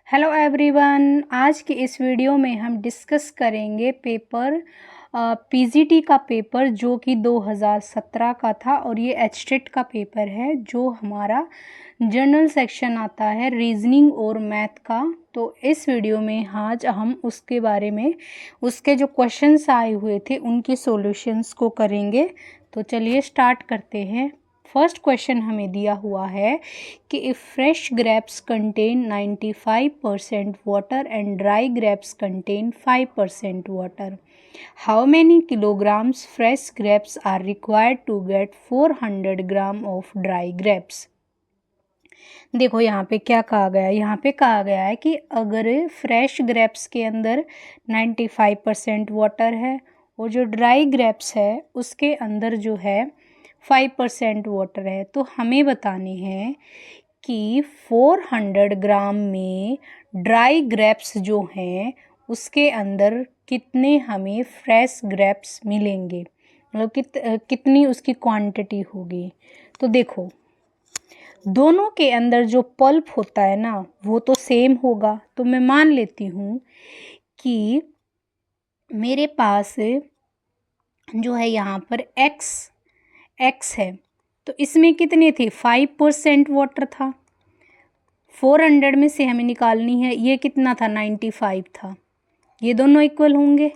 Hello everyone, आज की इस वीडियो में हम डिस्कस करेंगे पेपर पीजीटी का पेपर जो कि 2017 का था और ये एचटेट का पेपर है जो हमारा जनरल सेक्शन आता है रीजनिंग और मैथ का। तो इस वीडियो में आज हम उसके बारे में उसके जो क्वेश्चंस आए हुए थे उनके सॉल्यूशंस को करेंगे। तो चलिए स्टार्ट करते हैं। फर्स्ट क्वेश्चन हमें दिया हुआ है कि if fresh grapes contain 95% water and dry grapes contain 5% water, how many kilograms fresh grapes are required to get 400 gram of dry grapes. देखो यहाँ पे क्या कहा गया है, यहाँ पे कहा गया है कि अगर फ्रेश ग्रेप्स के अंदर 95% वाटर है और जो ड्राई ग्रेप्स है उसके अंदर जो है 5% वाटर है, तो हमें बताने हैं कि 400 ग्राम में ड्राई ग्रेप्स जो हैं उसके अंदर कितने हमें फ्रेश ग्रेप्स मिलेंगे, मतलब कितनी उसकी क्वांटिटी होगी। तो देखो दोनों के अंदर जो पल्प होता है ना वो तो सेम होगा, तो मैं मान लेती हूँ कि मेरे पास जो है यहाँ पर एक्स है, तो इसमें कितने थे 5% वाटर था। 400 में से हमें निकालनी है, ये कितना था 95 था। ये दोनों इक्वल होंगे,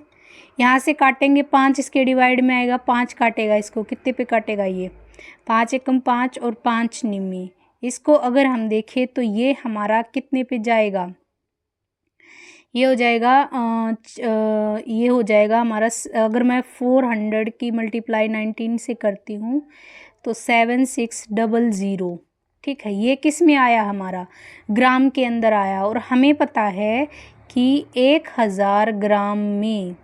यहाँ से काटेंगे 5 इसके डिवाइड में आएगा, 5 काटेगा इसको, कितने पे काटेगा ये 5 एकम 5 और 5 निम्मी। इसको अगर हम देखें तो ये हमारा कितने पे जाएगा, ये हो जाएगा ये हो जाएगा हमारा, अगर मैं 400 की मल्टीप्लाई 19 से करती हूँ तो 7600। ठीक है, ये किस में आया, हमारा ग्राम के अंदर आया। और हमें पता है कि 1000 ग्राम में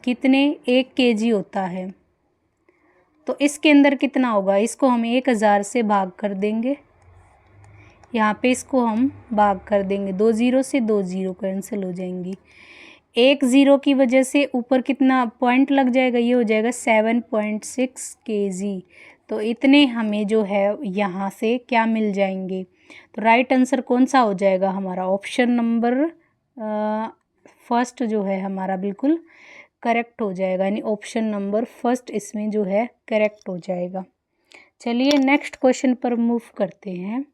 कितने 1 केजी होता है, तो इसके अंदर कितना होगा, इसको हम 1000 से भाग कर देंगे। यहाँ पे इसको हम भाग कर देंगे, 2 0 से 2 0 कैंसिल हो जाएंगी। 1 0 की वजह से ऊपर कितना पॉइंट लग जाएगा, ये हो जाएगा 7.6 केजी। तो इतने हमें जो है यहाँ से क्या मिल जाएंगे। तो राइट आंसर कौन सा हो जाएगा हमारा, ऑप्शन नंबर फर्स्ट जो है हमारा बिल्कुल करेक्ट हो जाएगा, यानी ऑप्शन नंबर फर्स्ट इसमें जो है करेक्ट हो जाएगा। चलिए नेक्स्ट क्वेश्चन पर मूव करते हैं।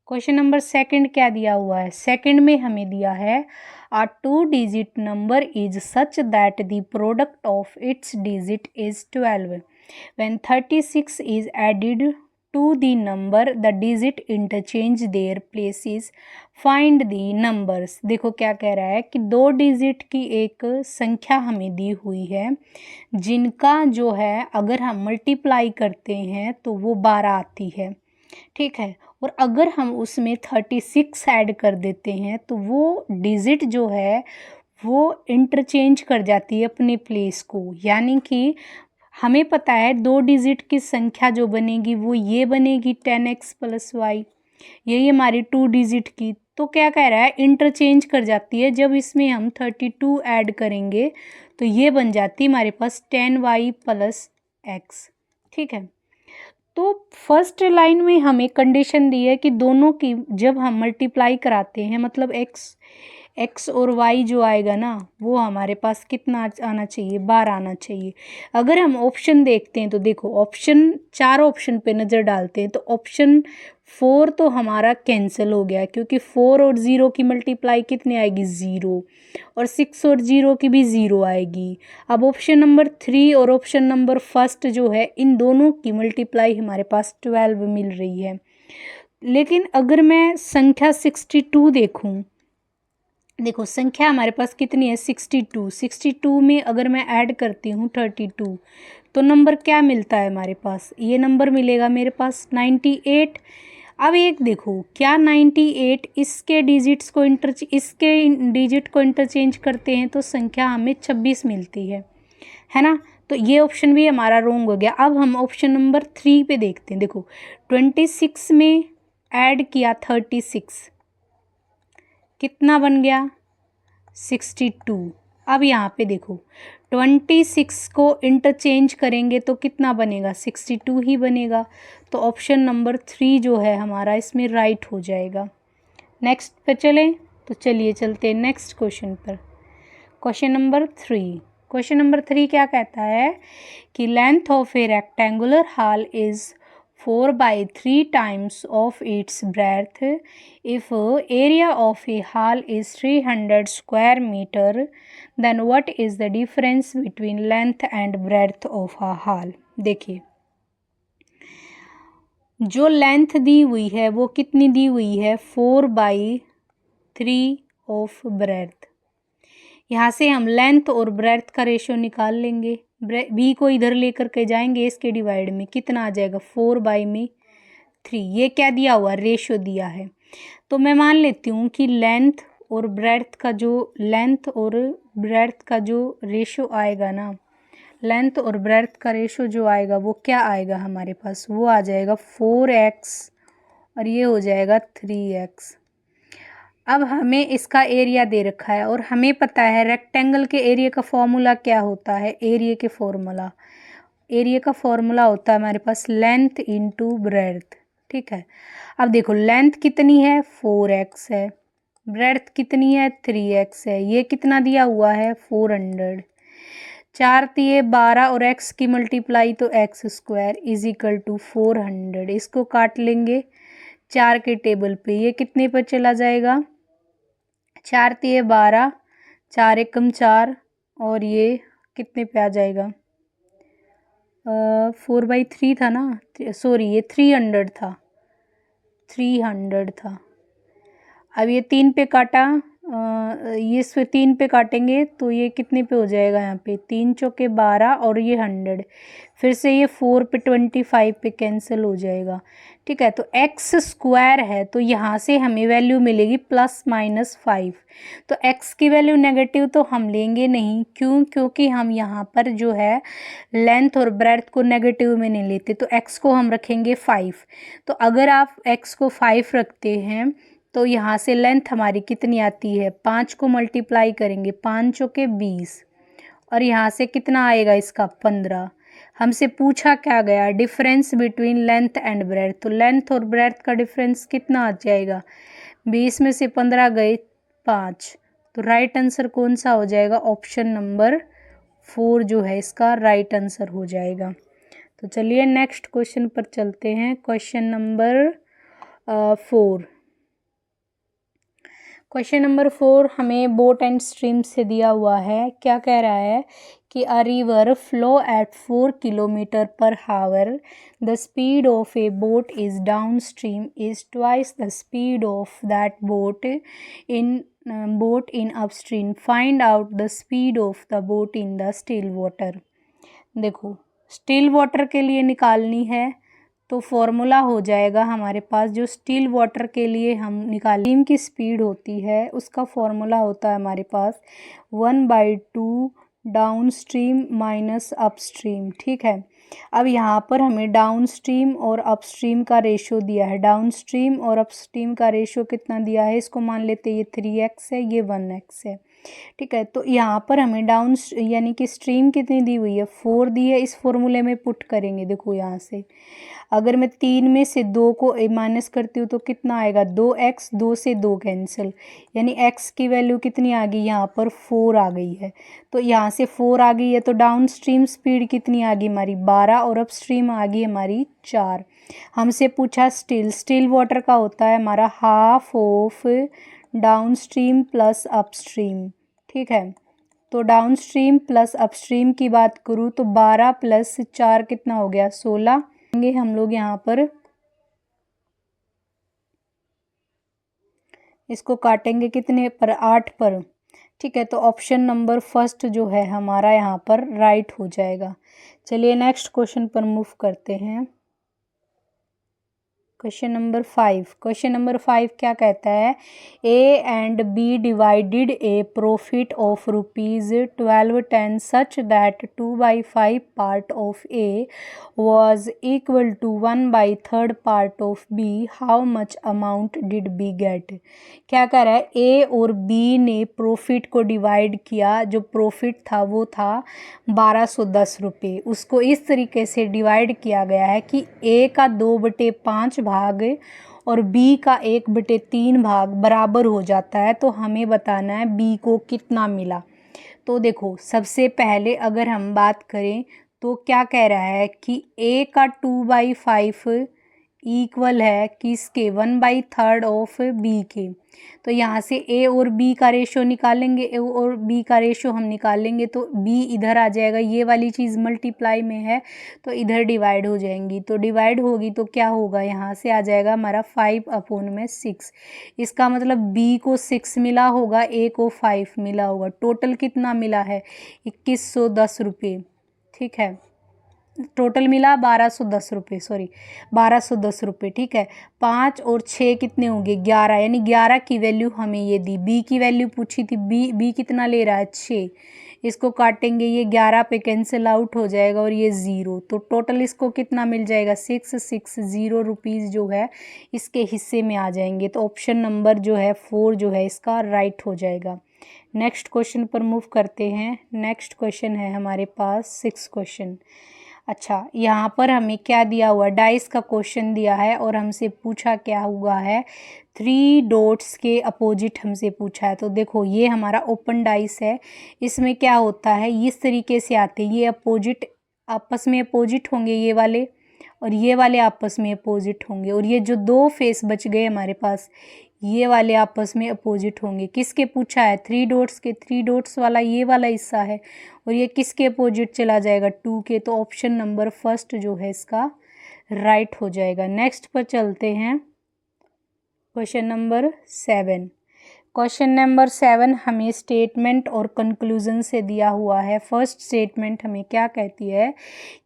क्वेश्चन नंबर सेकंड क्या दिया हुआ है, सेकंड में हमें दिया है a 2 digit number is such that the product of its digits is 12। When 36 is added to the number the digit interchange their places, find the numbers. देखो क्या कह रहा है कि 2 डिजिट की एक संख्या हमें दी हुई है जिनका जो है अगर हम मल्टीप्लाई करते हैं तो वो 12 आती है। ठीक है, और अगर हम उसमें 36 ऐड कर देते हैं तो वो डिजिट जो है वो इंटरचेंज कर जाती है अपने प्लेस को, यानी कि हमें पता है 2 डिजिट की संख्या जो बनेगी वो ये बनेगी 10x + y, यही हमारी 2 डिजिट की। तो क्या कह रहा है, इंटरचेंज कर जाती है। जब इसमें हम 32 ऐड करेंगे तो ये बन जाती है हमारे पास 10y + x। ठीक है, तो फर्स्ट लाइन में हमें कंडीशन दी है कि दोनों की जब हम मल्टीप्लाई कराते हैं, मतलब एक्स और वाई जो आएगा ना वो हमारे पास कितना आना चाहिए, 12 आना चाहिए। अगर हम ऑप्शन देखते हैं तो देखो ऑप्शन 4 ऑप्शन पे नज़र डालते हैं तो ऑप्शन 4 तो हमारा कैंसिल हो गया, क्योंकि 4 और 0 की मल्टीप्लाई कितनी आएगी 0, और 6 और 0 की भी 0 आएगी। अब ऑप्शन नंबर 3 और ऑप्शन नंबर फर्स्ट जो है इन दोनों की मल्टीप्लाई हमारे पास 12 मिल रही है। लेकिन अगर मैं संख्या 62 देखूं, देखो संख्या हमारे पास कितनी है 62 में अगर मैं ऐड करती हूँ 32 तो नंबर क्या मिलता है हमारे पास, ये नंबर मिलेगा मेरे पास 98। अब एक देखो क्या 98 इसके डिजिट को इंटरचेंज करते हैं तो संख्या हमें 26 मिलती है ना। तो ये ऑप्शन भी हमारा रॉन्ग हो गया। अब हम ऑप्शन नंबर 3 पे देखते हैं। देखो 26 में ऐड किया 36 कितना बन गया 62। अब यहाँ पे देखो 26 को इंटरचेंज करेंगे तो कितना बनेगा 62 ही बनेगा। तो ऑप्शन नंबर 3 जो है हमारा इसमें राइट हो जाएगा। नेक्स्ट पे चलें, तो चलिए चलते हैं नेक्स्ट क्वेश्चन पर। Question number 3। क्वेश्चन नंबर 3 क्या कहता है कि length of A rectangular hall is 4/3 times of its breadth. If area of a hall is 300 square meter, then what is the difference between length and breadth of a hall? देखिए, जो length दी हुई है वो कितनी दी हुई है, 4/3 of breadth. यहाँ से हम लेंथ और ब्रेड्थ का रेशियो निकाल लेंगे। बी को इधर लेकर के जाएंगे, इसके डिवाइड में कितना आ जाएगा, 4/3। ये क्या दिया हुआ, रेशियो दिया है। तो मैं मान लेती हूँ कि लेंथ और ब्रेड्थ का जो रेशियो आएगा ना, लेंथ और ब्रेड्थ का रेशियो जो आएगा वो क्या आएगा हमारे पास, वो आ जाएगा 4x और ये हो जाएगा 3x। अब हमें इसका एरिया दे रखा है और हमें पता है रेक्टेंगल के एरिया का फॉर्मूला क्या होता है। एरिया का फॉर्मूला होता है हमारे पास लेंथ इंटू ब्रेड्थ। ठीक है, अब देखो लेंथ कितनी है, 4x है, ब्रेड्थ कितनी है, 3x है, ये कितना दिया हुआ है, 400। 4 तिये 12 और x की मल्टीप्लाई तो x² इज इक्वल टू 400। इसको काट लेंगे 4 के टेबल पे, ये कितने पर चला जाएगा, 4 तिये 12, 4 एकम 4 और ये कितने पे आ जाएगा, 4/3 था ना, सॉरी ये 300 था। अब ये 3 पे काटा, ये इस 3 पे काटेंगे तो ये कितने पे हो जाएगा, यहाँ पे 3 चौके 12 और ये 100, फिर से ये 4 पे 25 पे कैंसिल हो जाएगा। ठीक है, तो x² है तो यहाँ से हमें वैल्यू मिलेगी ±5। तो x की वैल्यू नेगेटिव तो हम लेंगे नहीं, क्यों, क्योंकि हम यहाँ पर जो है लेंथ और ब्रेड्थ को नेगेटिव में नहीं लेते, तो x को हम रखेंगे 5। तो अगर आप x को 5 रखते हैं तो यहाँ से लेंथ हमारी कितनी आती है, 5 को मल्टीप्लाई करेंगे, 5 चौके 20 और यहाँ से कितना आएगा इसका 15। हमसे पूछा क्या गया, difference between length and breadth. तो लेंथ और ब्रेड्थ का डिफरेंस कितना आ जाएगा, 20 में से 15 गए 5। तो राइट आंसर कौन सा हो जाएगा, ऑप्शन नंबर 4 जो है इसका राइट आंसर हो जाएगा। तो चलिए नेक्स्ट क्वेश्चन पर चलते हैं। Question number 4। क्वेश्चन नंबर 4 हमें बोट एंड स्ट्रीम से दिया हुआ है। क्या कह रहा है कि a river flow at 4 kilometre per hour, the speed of a boat is downstream is twice the speed of that boat in upstream, find out the speed of the boat in the still water. देखो, still water के लिए निकालनी है तो formula हो जाएगा हमारे पास, जो स्टिल वाटर के लिए हम स्ट्रीम की स्पीड होती है उसका फॉर्मूला होता है हमारे पास 1/2 डाउन स्ट्रीम माइनस अपस्ट्रीम। ठीक है, अब यहाँ पर हमें डाउन स्ट्रीम और अपस्ट्रीम का रेशियो दिया है। डाउन स्ट्रीम और अपस्ट्रीम का रेशियो कितना दिया है, इसको मान लेते हैं ये 3x है, ये 1x है। ठीक है, तो यहाँ पर हमें डाउन यानी कि स्ट्रीम कितनी दी हुई है, 4 दी है। इस फॉर्मूले में पुट करेंगे, देखो यहाँ से अगर मैं 3 में से 2 को माइनस करती हूँ तो कितना आएगा, 2x, 2 से 2 कैंसिल, यानी x की वैल्यू कितनी आ गई, यहाँ पर 4 आ गई है। तो यहाँ से 4 आ गई है तो डाउन स्ट्रीम स्पीड कितनी आ गई हमारी 12 और अप स्ट्रीम आ गई हमारी 4। हमसे पूछा स्टिल वाटर का होता है हमारा half of down stream plus up stream. ठीक है, तो down stream plus up stream की बात करूँ तो 12 + 4 कितना हो गया, 16 हम लोग यहाँ पर इसको काटेंगे कितने पर, 8 पर। ठीक है, तो ऑप्शन नंबर फर्स्ट जो है हमारा यहाँ पर राइट हो जाएगा। चलिए नेक्स्ट क्वेश्चन पर मूव करते हैं। क्वेश्चन नंबर 5 क्या कहता है, A and B divided a profit of ₹1210 such that 2/5 part of A was equal to 1/3 part of B, how much amount did B get. क्या कह रहा है, ए और बी ने प्रॉफिट को डिवाइड किया, जो प्रॉफिट था वो था 1210 रुपये। उसको इस तरीके से डिवाइड किया गया है कि ए का 2/5 भाग और b का 1/3 भाग बराबर हो जाता है, तो हमें बताना है b को कितना मिला। तो देखो सबसे पहले अगर हम बात करें तो क्या कह रहा है कि a का 2/5 इक्वल है किसके 1/3 ऑफ b के। तो यहाँ से a और b का रेशो निकालेंगे, a और b का रेशो हम निकालेंगे तो b इधर आ जाएगा, ये वाली चीज़ मल्टीप्लाई में है तो इधर डिवाइड हो जाएंगी, तो डिवाइड होगी तो क्या होगा, यहाँ से आ जाएगा हमारा 5/6। इसका मतलब b को 6 मिला होगा, a को 5 मिला होगा, टोटल कितना मिला है 2110 रुपये। ठीक है, टोटल मिला 1210 रुपये, सॉरी 1210 रुपये। ठीक है, 5 और 6 कितने होंगे 11, यानी 11 की वैल्यू हमें ये दी। बी की वैल्यू पूछी थी, बी कितना ले रहा है 6, इसको काटेंगे ये 11 पे कैंसिल आउट हो जाएगा और ये 0, तो टोटल इसको कितना मिल जाएगा 660 रुपीज़ जो है इसके हिस्से में आ जाएंगे। तो ऑप्शन नंबर जो है 4 जो है इसका राइट हो जाएगा। नेक्स्ट क्वेश्चन पर मूव करते हैं। नेक्स्ट क्वेश्चन है हमारे पास 6 क्वेश्चन। अच्छा, यहाँ पर हमें क्या दिया हुआ, डाइस का क्वेश्चन दिया है और हमसे पूछा क्या हुआ है 3 डॉट्स के अपोजिट हमसे पूछा है। तो देखो ये हमारा ओपन डाइस है, इसमें क्या होता है इस तरीके से आते हैं, ये अपोजिट आपस में अपोजिट होंगे ये वाले, और ये वाले आपस में अपोजिट होंगे, और ये जो 2 फेस बच गए हमारे पास ये वाले आपस में अपोजिट होंगे। किसके पूछा है 3 डॉट्स के, 3 डॉट्स वाला ये वाला हिस्सा है, और ये किसके अपोजिट चला जाएगा 2 के, तो ऑप्शन नंबर फर्स्ट जो है इसका राइट हो जाएगा। नेक्स्ट पर चलते हैं, क्वेश्चन नंबर 7। क्वेश्चन नंबर 7 हमें स्टेटमेंट और कंक्लूजन से दिया हुआ है। फर्स्ट स्टेटमेंट हमें क्या कहती है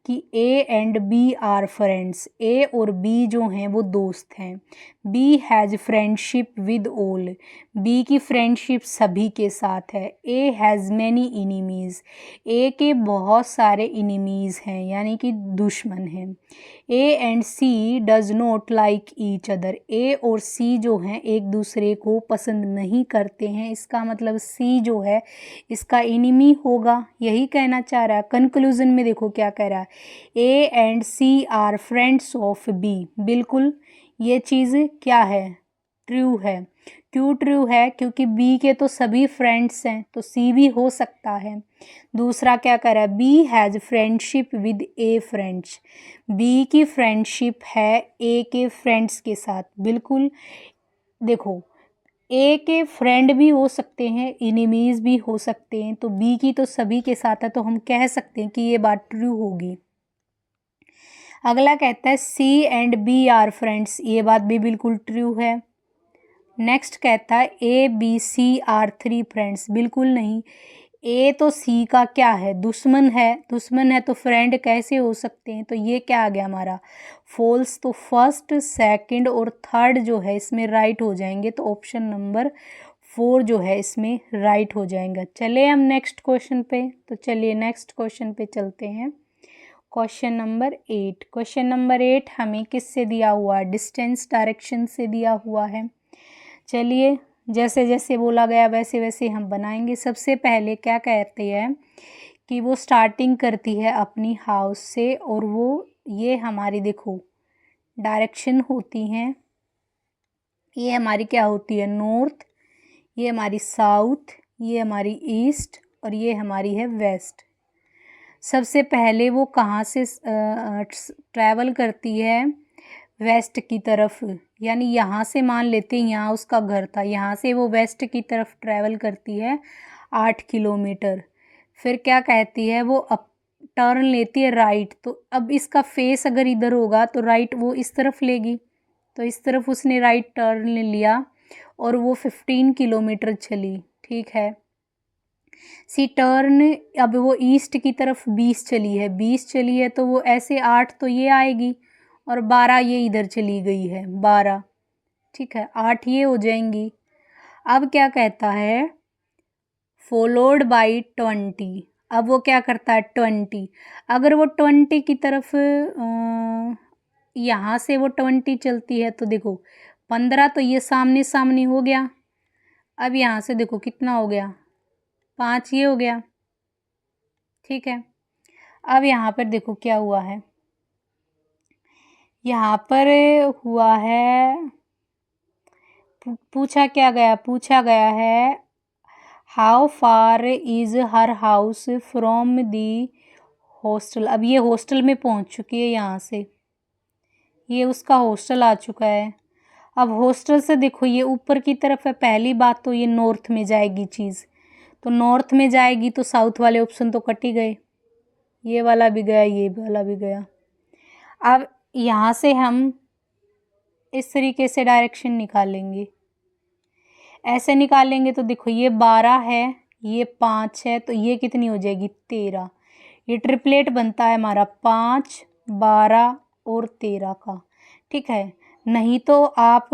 कि A and B are friends, A और बी जो हैं वो दोस्त हैं। B has friendship with all, B की फ्रेंडशिप सभी के साथ है। ए हैज़ मैनी इनिमीज़, ए के बहुत सारे इनिमीज़ हैं यानी कि दुश्मन हैं। A and C does not like each other, A और सी जो हैं एक दूसरे को पसंद नहीं करते हैं, इसका मतलब सी जो है इसका इनिमी होगा, यही कहना चाह रहा है। कंक्लूजन में देखो क्या कह रहा है, A and C are friends of B, बिल्कुल ये चीज़ क्या है ट्रू है। क्यों ट्रू है, क्योंकि बी के तो सभी फ्रेंड्स हैं तो सी भी हो सकता है। दूसरा क्या कर रहा है, B has friendship with A friends, B की फ्रेंडशिप है ए के फ्रेंड्स के साथ, बिल्कुल देखो ए के फ्रेंड भी हो सकते हैं इनिमीज़ भी हो सकते हैं, तो बी की तो सभी के साथ है तो हम कह सकते हैं कि ये बात ट्रू होगी। अगला कहता है C and B are friends, ये बात भी बिल्कुल ट्रू है। नेक्स्ट कहता है A B C are 3 friends, बिल्कुल नहीं, ए तो सी का क्या है दुश्मन है, दुश्मन है तो फ्रेंड कैसे हो सकते हैं, तो ये क्या आ गया हमारा फॉल्स। तो फर्स्ट सेकंड और थर्ड जो है इसमें राइट हो जाएंगे, तो ऑप्शन नंबर 4 जो है इसमें राइट हो जाएगा। चले हम नेक्स्ट क्वेश्चन पे, तो चलिए नेक्स्ट क्वेश्चन पे चलते हैं। क्वेश्चन नंबर 8, क्वेश्चन नंबर 8 हमें किससे दिया हुआ है, डिस्टेंस डायरेक्शन से दिया हुआ है। चलिए जैसे जैसे बोला गया वैसे वैसे हम बनाएंगे। सबसे पहले क्या कहते हैं कि वो स्टार्टिंग करती है अपनी हाउस से, और वो ये हमारी देखो डायरेक्शन होती हैं, ये हमारी क्या होती है नॉर्थ, ये हमारी साउथ, ये हमारी ईस्ट और ये हमारी है वेस्ट। सबसे पहले वो कहाँ से ट्रैवल करती है वेस्ट की तरफ, यानी यहाँ से मान लेते हैं यहाँ उसका घर था, यहाँ से वो वेस्ट की तरफ ट्रैवल करती है 8 किलोमीटर। फिर क्या कहती है वो अप टर्न लेती है राइट, तो अब इसका फेस अगर इधर होगा तो राइट वो इस तरफ लेगी, तो इस तरफ उसने राइट टर्न ले लिया और वो 15 किलोमीटर चली। ठीक है, सी टर्न, अब वो ईस्ट की तरफ 20 चली है, 20 चली है तो वो ऐसे 8 तो ये आएगी और 12 ये इधर चली गई है 12। ठीक है, 8 ये हो जाएंगी। अब क्या कहता है फॉलोड बाई 20, अब वो क्या करता है 20, अगर वो 20 की तरफ यहाँ से वो 20 चलती है तो देखो 15 तो ये सामने सामने हो गया, अब यहाँ से देखो कितना हो गया 5 ये हो गया। ठीक है, अब यहाँ पर देखो क्या हुआ है, यहाँ पर हुआ है पूछा गया है how far is her house from the hostel. अब ये हॉस्टल में पहुंच चुकी है, यहाँ से ये उसका हॉस्टल आ चुका है। अब हॉस्टल से देखो ये ऊपर की तरफ है, पहली बात तो ये नॉर्थ में जाएगी चीज़, तो नॉर्थ में जाएगी तो साउथ वाले ऑप्शन तो कट ही गए, ये वाला भी गया, ये वाला भी गया। अब यहाँ से हम इस तरीके से डायरेक्शन निकालेंगे, ऐसे निकालेंगे तो देखो ये 12 है, ये 5 है, तो ये कितनी हो जाएगी 13। ये ट्रिपलेट बनता है हमारा 5, 12 और 13 का, ठीक है। नहीं तो आप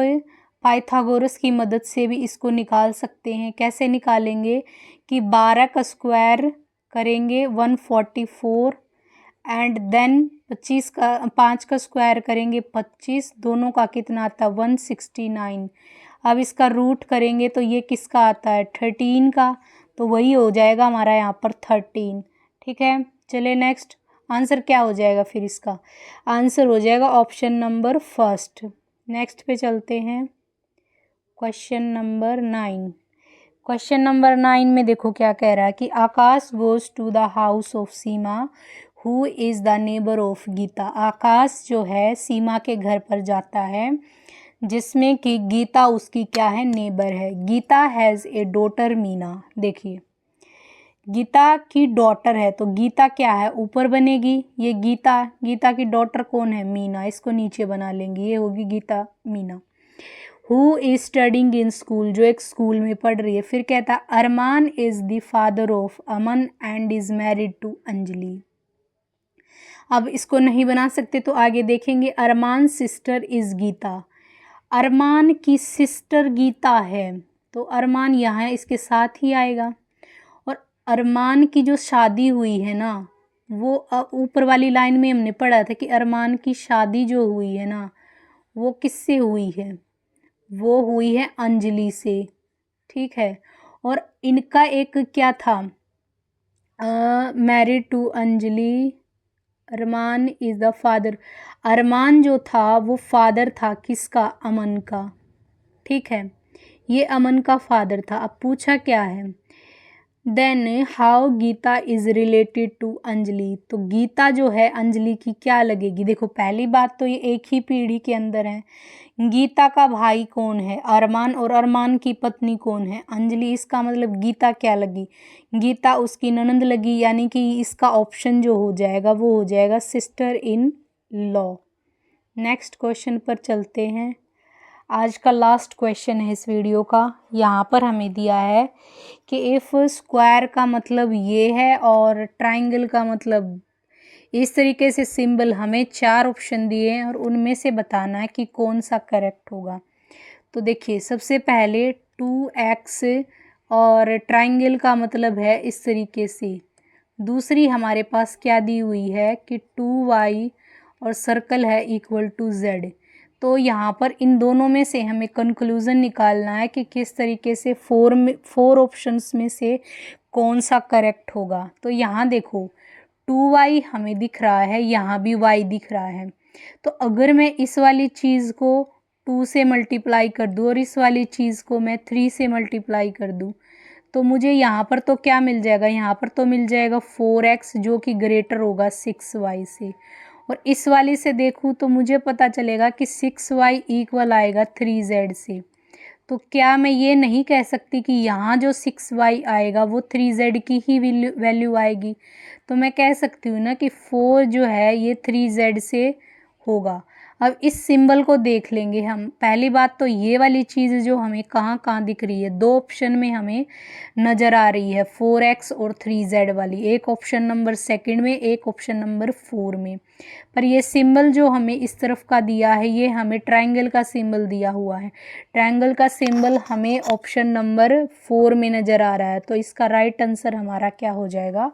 पाइथागोरस की मदद से भी इसको निकाल सकते हैं। कैसे निकालेंगे कि 12 का स्क्वायर करेंगे 144 एंड देन 5 का स्क्वायर करेंगे 25, दोनों का कितना आता है 169। अब इसका रूट करेंगे तो ये किसका आता है 13 का, तो वही हो जाएगा हमारा यहाँ पर 13, ठीक है। चलिए नेक्स्ट आंसर क्या हो जाएगा, फिर इसका आंसर हो जाएगा ऑप्शन नंबर फर्स्ट। नेक्स्ट पे चलते हैं, क्वेश्चन नंबर 9। क्वेश्चन नंबर 9 में देखो क्या कह रहा है कि Akash goes to the house of Seema who is the neighbour of Geeta. Akash जो है सीमा के घर पर जाता है, जिसमें कि गीता उसकी क्या है, नेबर है। Geeta has a daughter Meena. देखिए गीता की डॉटर है, तो गीता क्या है ऊपर बनेगी, ये गीता की डॉटर कौन है, मीना, इसको नीचे बना लेंगे, ये होगी Geeta Meena. Who is studying in school, जो एक स्कूल में पढ़ रही है। फिर कहता Armaan is the father of Aman and is married to Anjali. अब इसको नहीं बना सकते तो आगे देखेंगे, अरमान सिस्टर इज गीता, अरमान की सिस्टर गीता है, तो अरमान यहाँ इसके साथ ही आएगा। और अरमान की जो शादी हुई है ना, वो ऊपर वाली लाइन में हमने पढ़ा था कि अरमान की शादी जो हुई है ना, वो किससे हुई है, वो हुई है अंजलि से, ठीक है। और इनका एक क्या था, married to Anjali, Armaan is the father. Armaan जो था वो फादर था किसका, अमन का, ठीक है, ये अमन का फादर था। अब पूछा क्या है, then how Geeta is related to Anjali, तो गीता जो है अंजलि की क्या लगेगी। देखो पहली बात तो ये एक ही पीढ़ी के अंदर है। गीता का भाई कौन है, अरमान, और अरमान की पत्नी कौन है, अंजलि। इसका मतलब गीता क्या लगी, गीता उसकी ननंद लगी, यानी कि इसका ऑप्शन जो हो जाएगा वो हो जाएगा sister in law. Next question पर चलते हैं, आज का लास्ट क्वेश्चन है इस वीडियो का। यहाँ पर हमें दिया है कि इफ़ स्क्वायर का मतलब ये है और ट्राइंगल का मतलब, इस तरीके से सिंबल हमें 4 ऑप्शन दिए हैं और उनमें से बताना है कि कौन सा करेक्ट होगा। तो देखिए सबसे पहले 2x और ट्राइंगल का मतलब है इस तरीके से। दूसरी हमारे पास क्या दी हुई है कि 2y और सर्कल है इक्वल टू z। तो यहाँ पर इन दोनों में से हमें कंक्लूज़न निकालना है कि किस तरीके से 4 ऑप्शंस में से कौन सा करेक्ट होगा। तो यहाँ देखो 2y हमें दिख रहा है, यहाँ भी y दिख रहा है, तो अगर मैं इस वाली चीज़ को 2 से मल्टीप्लाई कर दूँ और इस वाली चीज़ को मैं 3 से मल्टीप्लाई कर दूँ, तो मुझे यहाँ पर तो क्या मिल जाएगा, यहाँ पर तो मिल जाएगा 4x जो कि ग्रेटर होगा 6y से। और इस वाली से देखूँ तो मुझे पता चलेगा कि 6y इक्वल आएगा 3z से। तो क्या मैं ये नहीं कह सकती कि यहाँ जो 6y आएगा वो 3z की ही वैल्यू आएगी। तो मैं कह सकती हूँ ना कि 4 जो है ये 3z से होगा। अब इस सिंबल को देख लेंगे हम। पहली बात तो ये वाली चीज़ जो हमें कहाँ कहाँ दिख रही है, 2 ऑप्शन में हमें नज़र आ रही है, 4x और 3z वाली, एक ऑप्शन नंबर सेकंड में, एक ऑप्शन नंबर 4 में। पर ये सिंबल जो हमें इस तरफ का दिया है ये हमें ट्रायंगल का सिंबल दिया हुआ है। ट्रायंगल का सिंबल हमें ऑप्शन नंबर 4 में नज़र आ रहा है, तो इसका राइट आंसर हमारा क्या हो जाएगा,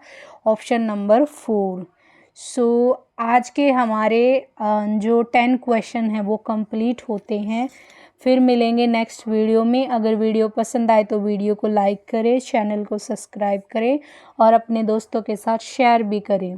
ऑप्शन नंबर 4। सो आज के हमारे जो 10 क्वेश्चन हैं वो कंप्लीट होते हैं। फिर मिलेंगे नेक्स्ट वीडियो में। अगर वीडियो पसंद आए तो वीडियो को लाइक करें, चैनल को सब्सक्राइब करें और अपने दोस्तों के साथ शेयर भी करें।